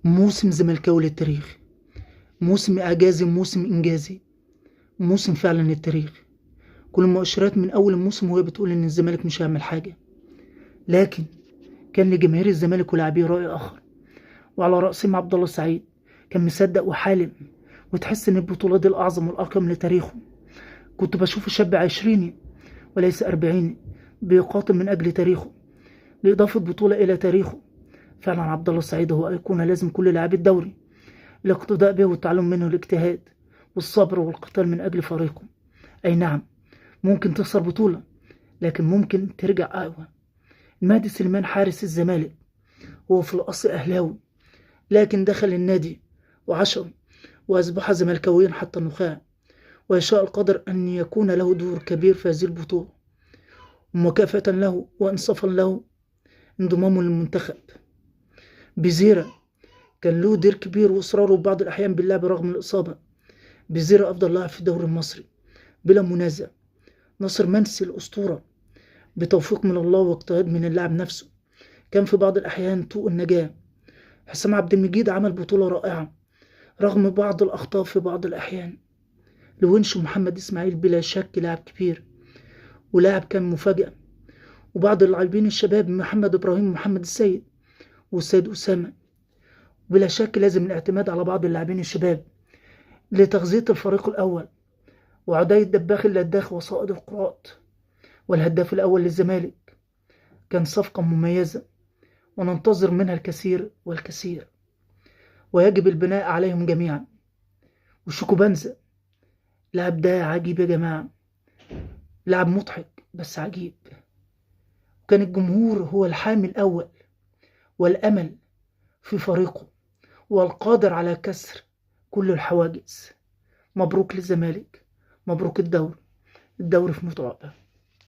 موسم زملكاوي للتاريخ، موسم إعجازي، موسم إنجازي، موسم فعلا للتاريخ. كل المؤشرات من أول الموسم وهي بتقول إن الزمالك مش هيعمل حاجة، لكن كان لجماهير الزمالك ولاعبيه رأي آخر، وعلى رأسهم عبد الله السعيد. كان مصدق وحالم، وتحس إن البطولة دي الأعظم والأرقم لتاريخه. كنت بشوف شاب عشريني وليس أربعيني بيقاتل من أجل تاريخه، لإضافة بطولة إلى تاريخه. فعلا عبد الله السعيد هو أيقونة لازم كل لاعبي الدوري الاقتداء به والتعلم منه الاجتهاد والصبر والقتال من أجل فريقه. أي نعم، ممكن تخسر بطولة، لكن ممكن ترجع أقوى. مهدي سليمان حارس الزمالك هو في الأصل أهلاوي، لكن دخل النادي وعشره وأصبح زملكاويا حتى النخاع، ويشاء القدر أن يكون له دور كبير في هذه البطولة، ومكافأة له وإنصافا له انضمامه للمنتخب. بزيرة كان له دور كبير وإصراره بعض الأحيان باللعب رغم الإصابة. بزيرة أفضل لاعب في الدوري المصري بلا منازع. ناصر منسي الأسطورة بتوفيق من الله واجتهاد من اللاعب نفسه، كان في بعض الأحيان طوق النجاة. حسام عبد المجيد عمل بطولة رائعة رغم بعض الأخطاء في بعض الأحيان. لونش محمد إسماعيل بلا شك لاعب كبير ولاعب كان مفاجأة. وبعض اللاعبين الشباب محمد إبراهيم ومحمد السيد والسيد أسامة. بلا شك لازم الاعتماد على بعض اللاعبين الشباب لتغذية الفريق الأول. وعدي الدباخ الهداف وصائد القراءات والهداف الأول للزمالك كان صفقة مميزة، وننتظر منها الكثير والكثير، ويجب البناء عليهم جميعا. وشوكوبانزا لاعب ده عجيب يا جماعة، لاعب مضحك بس عجيب. وكان الجمهور هو الحامي الأول والأمل في فريقه والقادر على كسر كل الحواجز. مبروك للزمالك، مبروك الدوري في متعبة.